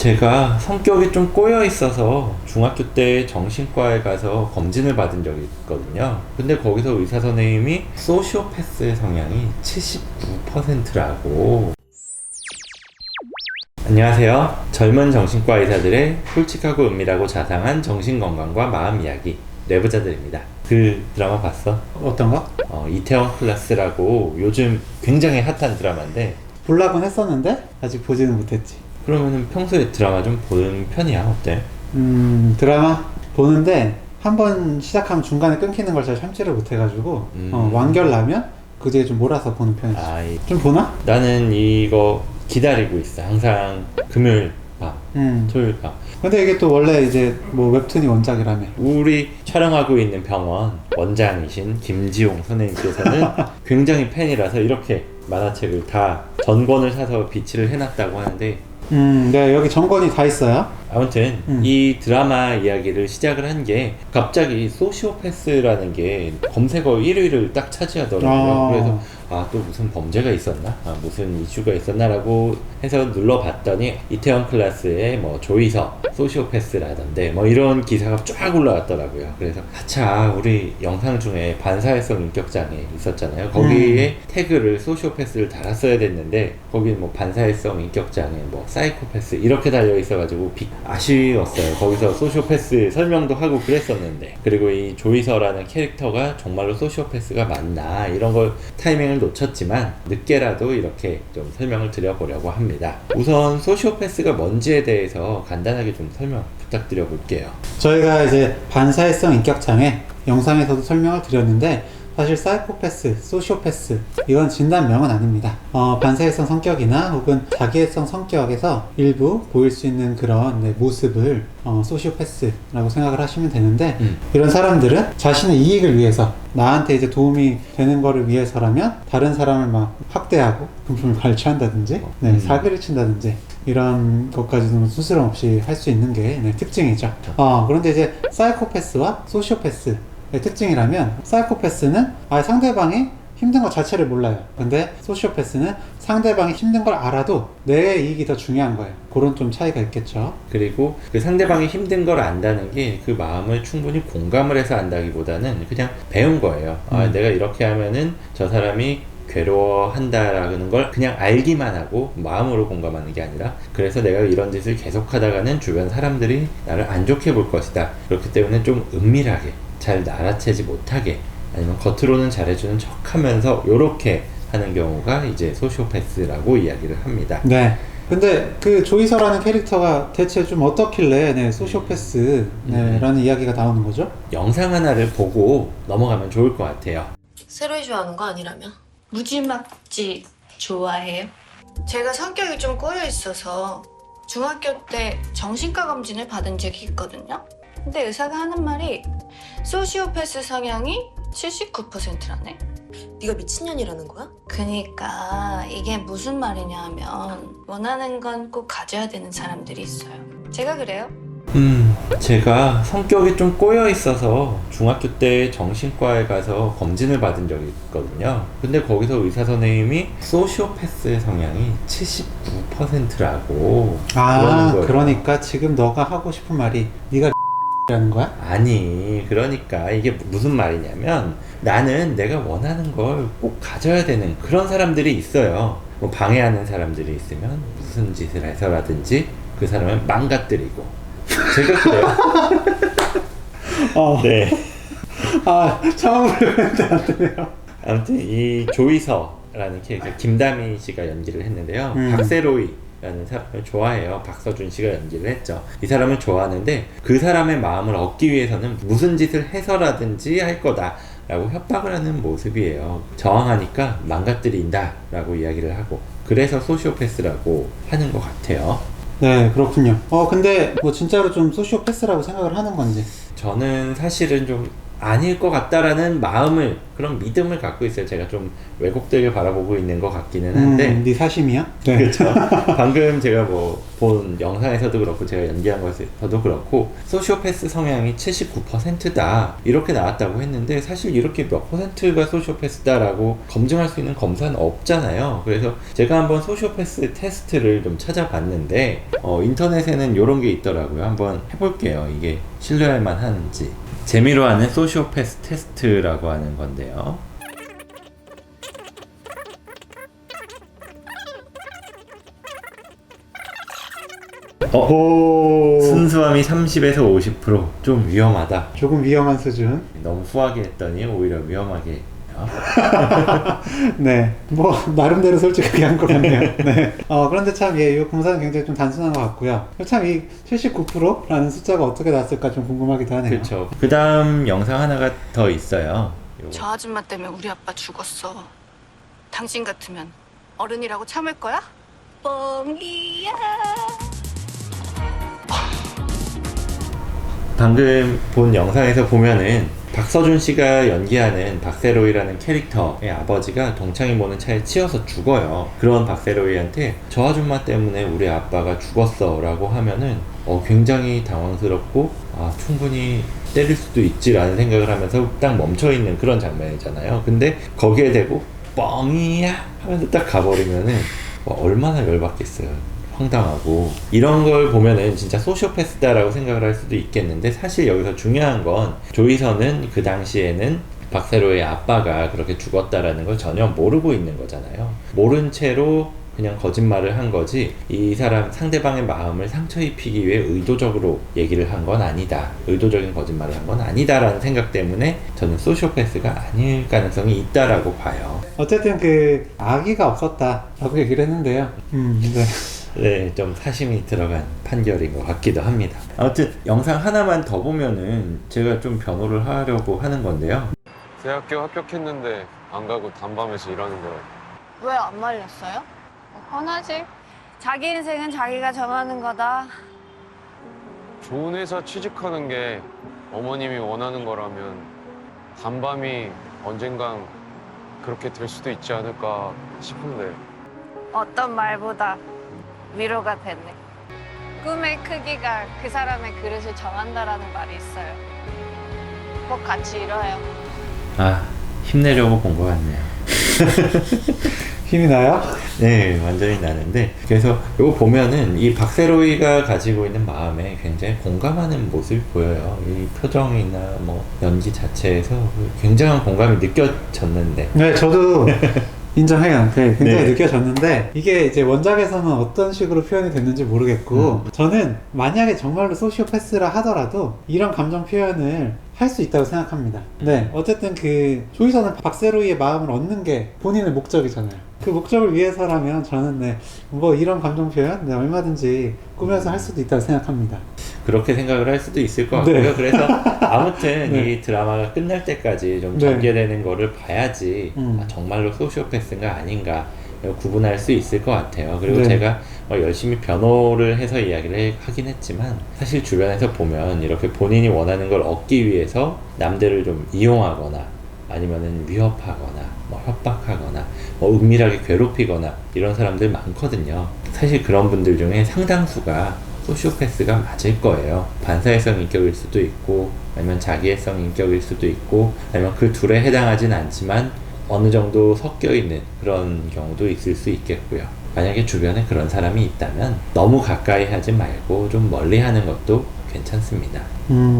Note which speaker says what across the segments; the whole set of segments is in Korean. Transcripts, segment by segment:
Speaker 1: 제가 성격이 좀 꼬여 있어서 중학교 때 정신과에 가서 검진을 받은 적이 있거든요. 근데 거기서 의사 선생님이 소시오패스의 성향이 79%라고. 안녕하세요. 젊은 정신과 의사들의 솔직하고 은밀하고 자상한 정신건강과 마음 이야기 내부자들입니다. 그 드라마 봤어?
Speaker 2: 어떤 거?
Speaker 1: 이태원 클라스라고 요즘 굉장히 핫한 드라마인데.
Speaker 2: 보려고는 했었는데 아직 보지는 못했지.
Speaker 1: 그러면은 평소에 드라마 좀 보는 편이야? 어때?
Speaker 2: 드라마 보는데 한 번 시작하면 중간에 끊기는 걸 잘 참지를 못해가지고 완결 나면 그 뒤에 좀 몰아서 보는 편이지. 좀 보나?
Speaker 1: 나는 이거 기다리고 있어. 항상 금요일 밤, 토요일 밤.
Speaker 2: 근데 이게 또 원래 이제 뭐 웹툰이 원작이라며.
Speaker 1: 우리 촬영하고 있는 병원 원장이신 김지용 선생님께서는 굉장히 팬이라서 이렇게 만화책을 다 전권을 사서 비치를 해놨다고 하는데,
Speaker 2: 네, 여기 전권이 다 있어요.
Speaker 1: 아무튼 이 드라마 이야기를 시작을 한 게 갑자기 소시오패스라는 게 검색어 1위를 딱 차지하더라고요. 그래서 또 무슨 범죄가 있었나? 무슨 이슈가 있었나라고 해서 눌러봤더니 이태원 클라스의 뭐 조이서 소시오패스라던데 뭐 이런 기사가 쫙 올라왔더라고요. 그래서 아차, 우리 영상 중에 반사회성 인격장애 있었잖아요. 거기에 태그를 소시오패스를 달았어야 됐는데 거기는 뭐 반사회성 인격장애, 뭐 사이코패스 이렇게 달려 있어가지고 아쉬웠어요. 거기서 소시오패스 설명도 하고 그랬었는데, 그리고 이 조이서라는 캐릭터가 정말로 소시오패스가 맞나 이런 걸 타이밍을 놓쳤지만 늦게라도 이렇게 좀 설명을 드려보려고 합니다. 우선 소시오패스가 뭔지에 대해서 간단하게 좀 설명 부탁드려 볼게요.
Speaker 2: 저희가 이제 반사회성 인격장애 영상에서도 설명을 드렸는데, 사실 사이코패스, 소시오패스 이건 진단명은 아닙니다. 반사회성 성격이나 혹은 자기애성 성격에서 일부 보일 수 있는 그런 모습을 소시오패스라고 생각을 하시면 되는데, 이런 사람들은 자신의 이익을 위해서, 나한테 이제 도움이 되는 거를 위해서라면 다른 사람을 막 학대하고 금품을 갈취한다든지 사기를 친다든지 이런 것까지는 스스럼 없이 할 수 있는 게 특징이죠. 그런데 이제 사이코패스와 소시오패스 특징이라면, 사이코패스는 상대방이 힘든 것 자체를 몰라요. 근데 소시오패스는 상대방이 힘든 걸 알아도 내 이익이 더 중요한 거예요. 그런 좀 차이가 있겠죠.
Speaker 1: 그리고 그 상대방이 힘든 걸 안다는 게 그 마음을 충분히 공감을 해서 안다기보다는 그냥 배운 거예요. 내가 이렇게 하면은 저 사람이 괴로워한다라는 걸 그냥 알기만 하고 마음으로 공감하는 게 아니라, 그래서 내가 이런 짓을 계속하다가는 주변 사람들이 나를 안 좋게 볼 것이다. 그렇기 때문에 좀 은밀하게, 잘 알아채지 못하게, 아니면 겉으로는 잘해주는 척하면서 요렇게 하는 경우가 이제 소시오패스라고 이야기를 합니다.
Speaker 2: 네. 근데 그 조이서라는 캐릭터가 대체 좀 어떻길래 소시오패스라는 이야기가 나오는 거죠?
Speaker 1: 영상 하나를 보고 넘어가면 좋을 것 같아요.
Speaker 3: 새로이 좋아하는 거 아니라며?
Speaker 4: 무지막지 좋아해요?
Speaker 3: 제가 성격이 좀 꼬여 있어서 중학교 때 정신과 검진을 받은 적이 있거든요. 근데 의사가 하는 말이 소시오패스 성향이 79%라네.
Speaker 4: 네가 미친년이라는 거야?
Speaker 3: 그니까 이게 무슨 말이냐 하면, 원하는 건 꼭 가져야 되는 사람들이 있어요. 제가 그래요.
Speaker 1: 제가 성격이 좀 꼬여 있어서 중학교 때 정신과에 가서 검진을 받은 적이 있거든요. 근데 거기서 의사 선생님이 소시오패스의 성향이 79%라고 그러는 거예요.
Speaker 2: 그러니까 지금 너가 하고 싶은 말이 네가 라는 거야?
Speaker 1: 아니, 그러니까 이게 무슨 말이냐면, 나는 내가 원하는 걸 꼭 가져야 되는 그런 사람들이 있어요. 뭐 방해하는 사람들이 있으면 무슨 짓을 해서라든지 그 사람을 망가뜨리고. 제가 그래요. 네.
Speaker 2: 처음 부르는데 안 되네요.
Speaker 1: 아무튼 이 조이서라는 캐릭터, 김다미 씨가 연기를 했는데요. 박세로이 라는 사람을 좋아해요. 박서준 씨가 연기를 했죠. 이 사람을 좋아하는데 그 사람의 마음을 얻기 위해서는 무슨 짓을 해서라든지 할 거다 라고 협박을 하는 모습이에요. 저항하니까 망가뜨린다 라고 이야기를 하고, 그래서 소시오패스라고 하는 것 같아요.
Speaker 2: 네, 그렇군요. 근데 뭐 진짜로 좀 소시오패스라고 생각을 하는 건지.
Speaker 1: 저는 사실은 좀 아닐 것 같다라는 마음을, 그런 믿음을 갖고 있어요. 제가 좀 왜곡되게 바라보고 있는 것 같기는 한데
Speaker 2: 네 사심이야? 네.
Speaker 1: 그렇죠. 방금 제가 뭐 본 영상에서도 그렇고 제가 연기한 것에서도 그렇고 소시오패스 성향이 79%다 이렇게 나왔다고 했는데, 사실 이렇게 몇 %가 소시오패스다라고 검증할 수 있는 검사는 없잖아요. 그래서 제가 한번 소시오패스 테스트를 좀 찾아봤는데 인터넷에는 이런 게 있더라고요. 한번 해볼게요. 이게 신뢰할 만한지. 재미로 하는 소시오패스 테스트라고 하는 건데요.
Speaker 2: 오.
Speaker 1: 순수함이 30에서 50%좀 위험하다.
Speaker 2: 조금 위험한 수준.
Speaker 1: 너무 후하게 했더니 오히려 위험하게.
Speaker 2: 네, 뭐 나름대로 솔직하게 한 것 같네요. 네. 그런데 참 이 검사는 굉장히 좀 단순한 것 같고요. 참 이 79%라는 숫자가 어떻게 났을까 좀 궁금하기도 하네요.
Speaker 1: 그렇죠. 그 다음 영상 하나가 더 있어요.
Speaker 3: 저 아줌마 때문에 우리 아빠 죽었어. 당신 같으면 어른이라고 참을 거야? 뻥이야.
Speaker 1: 방금 본 영상에서 보면은 박서준 씨가 연기하는 박세로이라는 캐릭터의 아버지가 동창이 모는 차에 치여서 죽어요. 그런 박세로이한테 저 아줌마 때문에 우리 아빠가 죽었어 라고 하면은 굉장히 당황스럽고 충분히 때릴 수도 있지 라는 생각을 하면서 딱 멈춰있는 그런 장면이잖아요. 근데 거기에 대고 뻥이야 하면서 딱 가버리면은 얼마나 열받겠어요. 황당하고. 이런 걸 보면은 진짜 소시오패스다라고 생각을 할 수도 있겠는데, 사실 여기서 중요한 건 조이선은 그 당시에는 박세로의 아빠가 그렇게 죽었다라는 걸 전혀 모르고 있는 거잖아요. 모른 채로 그냥 거짓말을 한 거지, 이 사람 상대방의 마음을 상처 입히기 위해 의도적으로 얘기를 한 건 아니다, 의도적인 거짓말을 한 건 아니다라는 생각 때문에 저는 소시오패스가 아닐 가능성이 있다라고 봐요.
Speaker 2: 어쨌든 그 아기가 없었다라고 얘기를 했는데요. 네.
Speaker 1: 네, 좀 사심이 들어간 판결인 것 같기도 합니다. 아무튼 영상 하나만 더 보면은 제가 좀 변호를 하려고 하는 건데요.
Speaker 5: 대학교 합격했는데 안 가고 단밤에서 일하는 거야.
Speaker 3: 왜 안 말렸어요? 뻔하지. 자기 인생은 자기가 정하는 거다.
Speaker 5: 좋은 회사 취직하는 게 어머님이 원하는 거라면 단밤이 언젠간 그렇게 될 수도 있지 않을까 싶은데.
Speaker 3: 어떤 말보다 위로가 됐네. 꿈의 크기가 그 사람의 그릇을 정한다라는 말이 있어요. 꼭 같이 이뤄요.
Speaker 1: 힘내려고 본 것 같네요.
Speaker 2: 힘이 나요?
Speaker 1: 네, 완전히 나는데, 그래서 이거 보면은 이 박세로이가 가지고 있는 마음에 굉장히 공감하는 모습이 보여요. 이 표정이나 뭐 연기 자체에서 굉장한 공감이 느껴졌는데.
Speaker 2: 네, 저도 인정해요. 네, 굉장히
Speaker 1: 네.
Speaker 2: 느껴졌는데, 이게 이제 원작에서는 어떤 식으로 표현이 됐는지 모르겠고, 저는 만약에 정말로 소시오패스라 하더라도 이런 감정 표현을 할 수 있다고 생각합니다. 네, 어쨌든 그 조이선은 박세로이의 마음을 얻는 게 본인의 목적이잖아요. 그 목적을 위해서라면 저는 뭐 이런 감정 표현 얼마든지 꾸며서 할 수도 있다고 생각합니다.
Speaker 1: 그렇게 생각을 할 수도 있을 것 같고요.
Speaker 2: 네.
Speaker 1: 그래서 아무튼
Speaker 2: 네.
Speaker 1: 이 드라마가 끝날 때까지 좀
Speaker 2: 네.
Speaker 1: 전개되는 거를 봐야지 정말로 소시오패스인가 아닌가 구분할 수 있을 것 같아요. 그리고
Speaker 2: 네.
Speaker 1: 제가 열심히 변호를 해서 이야기를 하긴 했지만, 사실 주변에서 보면 이렇게 본인이 원하는 걸 얻기 위해서 남들을 좀 이용하거나 아니면은 위협하거나 뭐 협박하거나 뭐 은밀하게 괴롭히거나 이런 사람들 많거든요. 사실 그런 분들 중에 상당수가 소시오패스가 맞을 거예요. 반사회성 인격일 수도 있고, 아니면 자기애성 인격일 수도 있고, 아니면 그 둘에 해당하진 않지만 어느 정도 섞여 있는 그런 경우도 있을 수 있겠고요. 만약에 주변에 그런 사람이 있다면 너무 가까이 하지 말고 좀 멀리 하는 것도 괜찮습니다.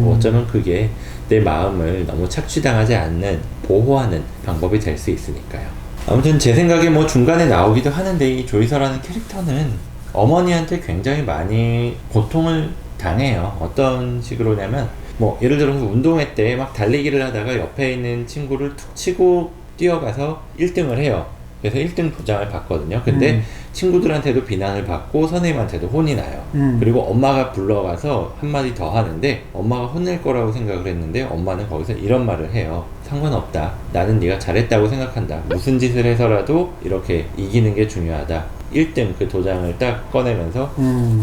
Speaker 1: 어쩌면 그게 내 마음을 너무 착취당하지 않는, 보호하는 방법이 될 수 있으니까요. 아무튼 제 생각에 뭐 중간에 나오기도 하는데, 이 조이서라는 캐릭터는 어머니한테 굉장히 많이 고통을 당해요. 어떤 식으로냐면, 뭐 예를 들어서 운동회 때 막 달리기를 하다가 옆에 있는 친구를 툭 치고 뛰어가서 1등을 해요. 그래서 1등 도장을 받거든요. 근데 친구들한테도 비난을 받고 선생님한테도 혼이 나요. 그리고 엄마가 불러가서 한마디 더 하는데, 엄마가 혼낼 거라고 생각을 했는데 엄마는 거기서 이런 말을 해요. 상관없다. 나는 네가 잘했다고 생각한다. 무슨 짓을 해서라도 이렇게 이기는 게 중요하다. 1등 그 도장을 딱 꺼내면서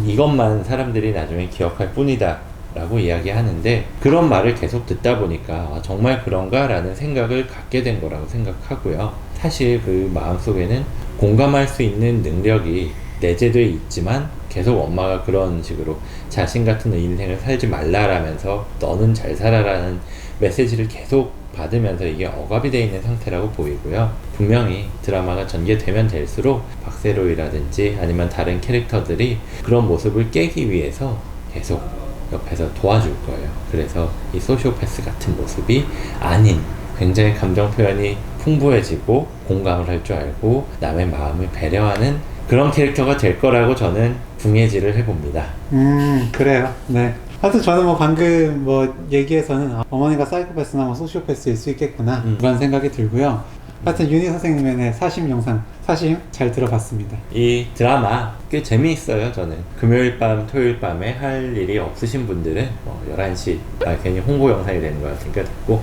Speaker 1: 이것만 사람들이 나중에 기억할 뿐이다 라고 이야기하는데 그런 말을 계속 듣다 보니까 아, 정말 그런가? 라는 생각을 갖게 된 거라고 생각하고요. 사실 그 마음속에는 공감할 수 있는 능력이 내재되어 있지만 계속 엄마가 그런 식으로 자신 같은 인생을 살지 말라라면서 너는 잘 살아라는 메시지를 계속 받으면서 이게 억압이 되어 있는 상태라고 보이고요. 분명히 드라마가 전개되면 될수록 박세로이라든지 아니면 다른 캐릭터들이 그런 모습을 깨기 위해서 계속 옆에서 도와줄 거예요. 그래서 이 소시오패스 같은 모습이 아닌 굉장히 감정 표현이 풍부해지고 공감을 할 줄 알고 남의 마음을 배려하는 그런 캐릭터가 될 거라고 저는 붕해질을 해봅니다.
Speaker 2: 그래요. 네. 하여튼 저는 뭐 방금 뭐 얘기에서는 아, 어머니가 사이코패스나 뭐 소시오패스일 수 있겠구나 그런 생각이 들고요. 하여튼 윤희 선생님의 사심 영상 사심 잘 들어봤습니다.
Speaker 1: 이 드라마 꽤 재미있어요. 저는 금요일 밤 토요일 밤에 할 일이 없으신 분들은 뭐 11시 괜히 홍보 영상이 되는 것 같으니까 됐고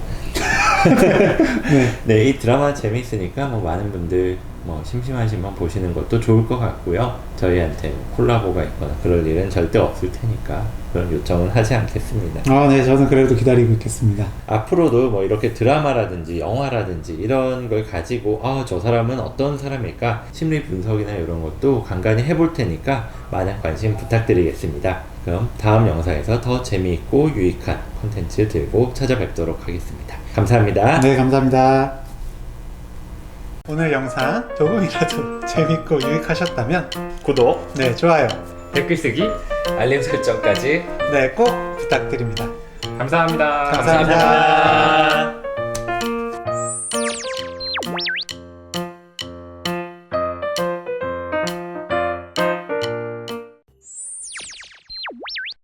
Speaker 1: 네, 이 드라마 재미있으니까 뭐 많은 분들 뭐 심심하시면 보시는 것도 좋을 것 같고요. 저희한테 콜라보가 있거나 그럴 일은 절대 없을 테니까 그런 요청은 하지 않겠습니다.
Speaker 2: 아, 네, 저는 그래도 기다리고 있겠습니다.
Speaker 1: 앞으로도 뭐 이렇게 드라마라든지 영화라든지 이런 걸 가지고 아, 저 사람은 어떤 사람일까 심리 분석이나 이런 것도 간간히 해볼 테니까 많은 관심 부탁드리겠습니다. 그럼 다음 영상에서 더 재미있고 유익한 콘텐츠 들고 찾아뵙도록 하겠습니다. 감사합니다.
Speaker 2: 네, 감사합니다. 오늘 영상 조금이라도 재밌고 유익하셨다면
Speaker 1: 구독,
Speaker 2: 네, 좋아요.
Speaker 1: 댓글 쓰기, 알림 설정까지
Speaker 2: 네, 꼭 부탁드립니다.
Speaker 1: 감사합니다.
Speaker 2: 감사합니다.